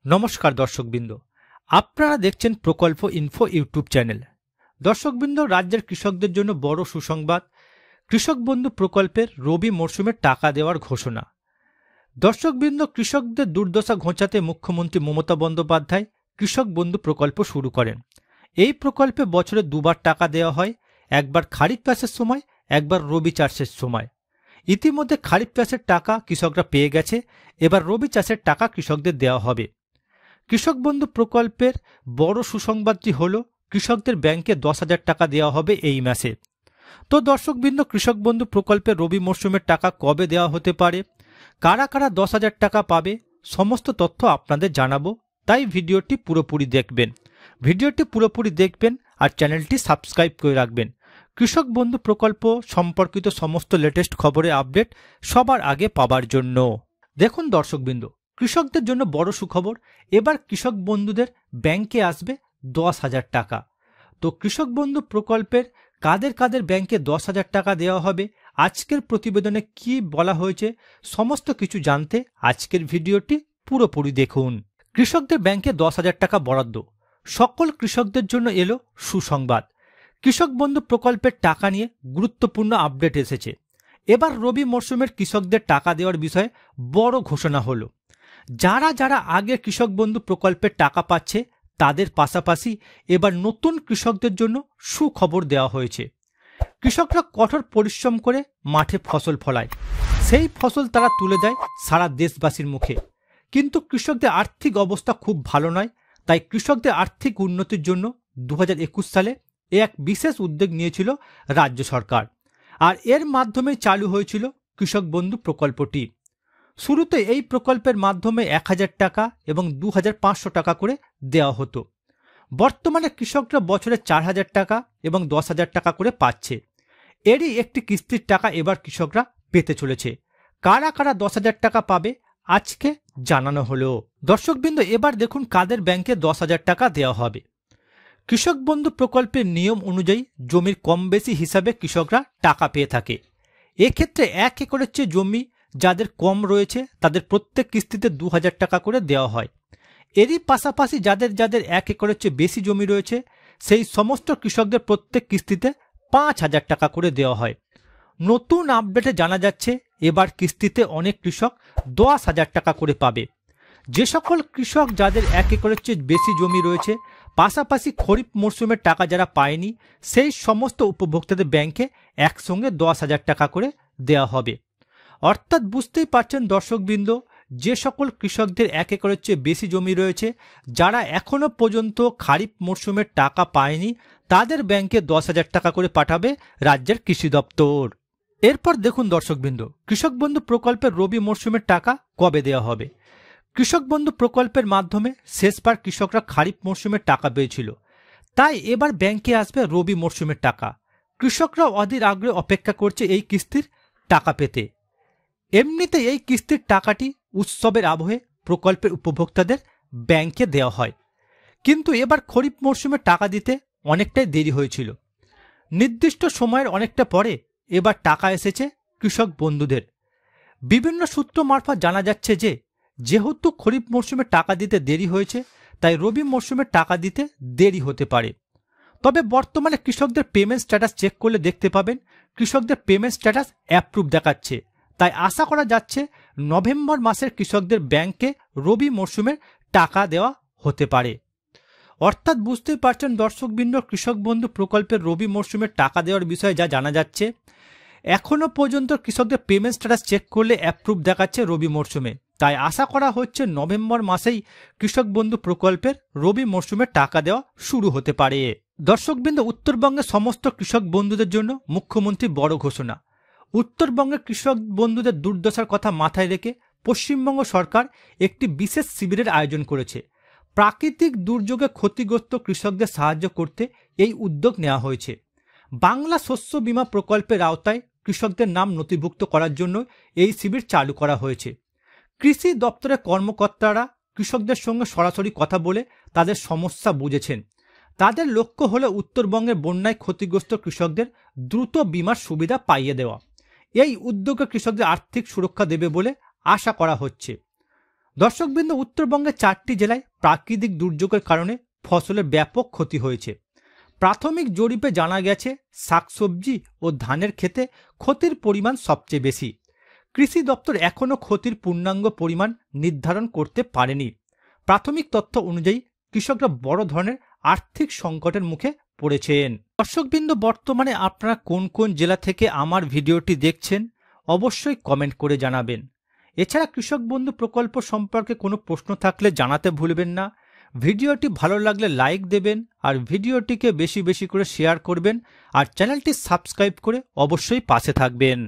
নমস্কার দর্শকবৃন্দ, আপনারা দেখছেন প্রকল্প ইনফো ইউটিউব চ্যানেল। দর্শকবৃন্দ, রাজ্যের কৃষকদের জন্য বড় সুসংবাদ। কৃষক বন্ধু প্রকল্পের রবি মরশুমে টাকা দেওয়ার ঘোষণা। দর্শকবৃন্দ, কৃষকদের দুর্দশা ঘোচাতে মুখ্যমন্ত্রী মমতা বন্দ্যোপাধ্যায় কৃষক বন্ধু প্রকল্প শুরু করেন। এই প্রকল্পে বছরে দুবার টাকা দেওয়া হয়, একবার খারিফ চাষের সময়, একবার রবি চাষের সময়। ইতিমধ্যে খারিফ চাষের টাকা কৃষকরা পেয়ে গেছে, এবার রবি চাষের টাকা কৃষকদের দেওয়া হবে। কৃষক বন্ধু প্রকল্পের বড় সুসংবাদটি হল কৃষকদের ব্যাংকে 10,000 টাকা দেওয়া হবে এই মাসে। তো দর্শকবৃন্দ, কৃষক বন্ধু প্রকল্পের রবি মরশুমের টাকা কবে দেওয়া হতে পারে, কারা কারা 10,000 টাকা পাবে, সমস্ত তথ্য আপনাদের জানাবো, তাই ভিডিওটি পুরোপুরি দেখবেন। আর চ্যানেলটি সাবস্ক্রাইব করে রাখবেন কৃষক বন্ধু প্রকল্প সম্পর্কিত সমস্ত লেটেস্ট খবরের আপডেট সবার আগে পাবার জন্য। দেখুন দর্শকবৃন্দ, কৃষকদের জন্য বড় সুখবর, এবার কৃষক বন্ধুদের ব্যাংকে আসবে 10,000 টাকা। তো কৃষক বন্ধু প্রকল্পের কাদের কাদের ব্যাংকে 10,000 টাকা দেওয়া হবে, আজকের প্রতিবেদনে কি বলা হয়েছে, সমস্ত কিছু জানতে আজকের ভিডিওটি পুরোপুরি দেখুন। কৃষকদের ব্যাংকে 10,000 টাকা বরাদ্দ, সকল কৃষকদের জন্য এলো সুসংবাদ। কৃষক বন্ধু প্রকল্পের টাকা নিয়ে গুরুত্বপূর্ণ আপডেট এসেছে। এবার রবি মরশুমের কৃষকদের টাকা দেওয়ার বিষয়ে বড় ঘোষণা হলো। যারা যারা আগে কৃষক বন্ধু প্রকল্পের টাকা পাচ্ছে তাদের পাশাপাশি এবার নতুন কৃষকদের জন্য সুখবর দেওয়া হয়েছে। কৃষকরা কঠোর পরিশ্রম করে মাঠে ফসল ফলায়, সেই ফসল তারা তুলে দেয় সারা দেশবাসীর মুখে। কিন্তু কৃষকদের আর্থিক অবস্থা খুব ভালো নয়, তাই কৃষকদের আর্থিক উন্নতির জন্য 2021 সালে এক বিশেষ উদ্যোগ নিয়েছিল রাজ্য সরকার, আর এর মাধ্যমে চালু হয়েছিল কৃষক বন্ধু প্রকল্পটি। শুরুতে এই প্রকল্পের মাধ্যমে 1,000 টাকা এবং 2,500 টাকা করে দেওয়া হতো। বর্তমানে কৃষকরা বছরে 4,000 টাকা এবং 10,000 টাকা করে পাচ্ছে। এরই একটি কিস্তির টাকা এবার কৃষকরা পেতে চলেছে। কারা কারা 10,000 টাকা পাবে আজকে জানানো হলো। দর্শকবৃন্দ, এবার দেখুন কাদের ব্যাংকে 10,000 টাকা দেওয়া হবে। কৃষক বন্ধু প্রকল্পের নিয়ম অনুযায়ী জমির কম বেশি হিসাবে কৃষকরা টাকা পেয়ে থাকে। এক্ষেত্রে 1 একরের চেয়ে জমি যাদের কম রয়েছে তাদের প্রত্যেক কিস্তিতে 2,000 টাকা করে দেওয়া হয়। এরই পাশাপাশি যাদের যাদের 1 একরের চেয়ে বেশি জমি রয়েছে সেই সমস্ত কৃষকদের প্রত্যেক কিস্তিতে 5,000 টাকা করে দেওয়া হয়। নতুন আপডেটে জানা যাচ্ছে এবার কিস্তিতে অনেক কৃষক 10,000 টাকা করে পাবে। যে সকল কৃষক যাদের 1 একরের চেয়ে বেশি জমি রয়েছে, পাশাপাশি খরিফ মরশুমের টাকা যারা পায়নি, সেই সমস্ত উপভোক্তাদের ব্যাংকে একসঙ্গে 10,000 টাকা করে দেওয়া হবে। অর্থাৎ বুঝতেই পারছেন দর্শকবৃন্দ, যে সকল কৃষকদের 1 একরের চেয়ে বেশি জমি রয়েছে, যারা এখনো পর্যন্ত খারিফ মরশুমের টাকা পায়নি, তাদের ব্যাংকে 10,000 টাকা করে পাঠাবে রাজ্যের কৃষি দপ্তর। এরপর দেখুন দর্শকবৃন্দ, কৃষক বন্ধু প্রকল্পের রবি মরশুমের টাকা কবে দেওয়া হবে। কৃষক বন্ধু প্রকল্পের মাধ্যমে শেষবার কৃষকরা খারিফ মরশুমের টাকা পেয়েছিল, তাই এবার ব্যাংকে আসবে রবি মরশুমের টাকা। কৃষকরা অধীর আগ্রহে অপেক্ষা করছে এই কিস্তির টাকা পেতে। এমনিতে এই কিস্তির টাকাটি উৎসবের আবহে প্রকল্পের উপভোক্তাদের ব্যাংকে দেওয়া হয়, কিন্তু এবার খরিফ মরশুমে টাকা দিতে অনেকটাই দেরি হয়েছিল। নির্দিষ্ট সময়ের অনেকটা পরে এবার টাকা এসেছে কৃষক বন্ধুদের। বিভিন্ন সূত্র মারফত জানা যাচ্ছে যে যেহেতু খরিফ মরশুমে টাকা দিতে দেরি হয়েছে, তাই রবি মরশুমে টাকা দিতে দেরি হতে পারে। তবে বর্তমানে কৃষকদের পেমেন্ট স্ট্যাটাস চেক করলে দেখতে পাবেন কৃষকদের পেমেন্ট স্ট্যাটাস অ্যাপ্রুভ দেখাচ্ছে, তাই আশা করা যাচ্ছে নভেম্বর মাসের কৃষকদের ব্যাংকে রবি মরশুমের টাকা দেওয়া হতে পারে। অর্থাৎ বুঝতেই পারছেন দর্শকবৃন্দ, কৃষক বন্ধু প্রকল্পের রবি মরশুমের টাকা দেওয়ার বিষয়ে যা জানা যাচ্ছে, এখনো পর্যন্ত কৃষকদের পেমেন্ট স্ট্যাটাস চেক করলে অ্যাপ্রুভ দেখাচ্ছে রবি মরশুমে, তাই আশা করা হচ্ছে নভেম্বর মাসেই কৃষক বন্ধু প্রকল্পের রবি মরশুমের টাকা দেওয়া শুরু হতে পারে। দর্শকবৃন্দ, উত্তরবঙ্গের সমস্ত কৃষক বন্ধুদের জন্য মুখ্যমন্ত্রী বড় ঘোষণা। উত্তরবঙ্গের কৃষক বন্ধুদের দুর্দশার কথা মাথায় রেখে পশ্চিমবঙ্গ সরকার একটি বিশেষ শিবিরের আয়োজন করেছে। প্রাকৃতিক দুর্যোগে ক্ষতিগ্রস্ত কৃষকদের সাহায্য করতে এই উদ্যোগ নেওয়া হয়েছে। বাংলা শস্য বীমা প্রকল্পের আওতায় কৃষকদের নাম নথিভুক্ত করার জন্য এই শিবির চালু করা হয়েছে। কৃষি দপ্তরের কর্মকর্তারা কৃষকদের সঙ্গে সরাসরি কথা বলে তাদের সমস্যা বুঝেছেন। তাদের লক্ষ্য হলো উত্তরবঙ্গের বন্যায় ক্ষতিগ্রস্ত কৃষকদের দ্রুত বীমার সুবিধা পাইয়ে দেওয়া। এই উদ্যোগে কৃষকদের আর্থিক সুরক্ষা দেবে বলে আশা করা হচ্ছে। দর্শকবৃন্দ, উত্তরবঙ্গের 4টি জেলায় প্রাকৃতিক দুর্যোগের কারণে ফসলের ব্যাপক ক্ষতি হয়েছে। প্রাথমিক জরিপে জানা গেছে শাকসবজি ও ধানের ক্ষেতে ক্ষতির পরিমাণ সবচেয়ে বেশি। কৃষি দপ্তর এখনও ক্ষতির পূর্ণাঙ্গ পরিমাণ নির্ধারণ করতে পারেনি। প্রাথমিক তথ্য অনুযায়ী কৃষকরা বড় ধরনের আর্থিক সংকটের মুখে পড়েছেন। দর্শকবৃন্দ, বর্তমানে আপনারা কোন কোন জেলা থেকে আমার ভিডিওটি দেখছেন অবশ্যই কমেন্ট করে জানাবেন। এছাড়া কৃষক বন্ধু প্রকল্প সম্পর্কে কোনো প্রশ্ন থাকলে জানাতে ভুলবেন না। ভিডিওটি ভালো লাগলে লাইক দেবেন আর ভিডিওটিকে বেশি বেশি করে শেয়ার করবেন আর চ্যানেলটি সাবস্ক্রাইব করে অবশ্যই পাশে থাকবেন।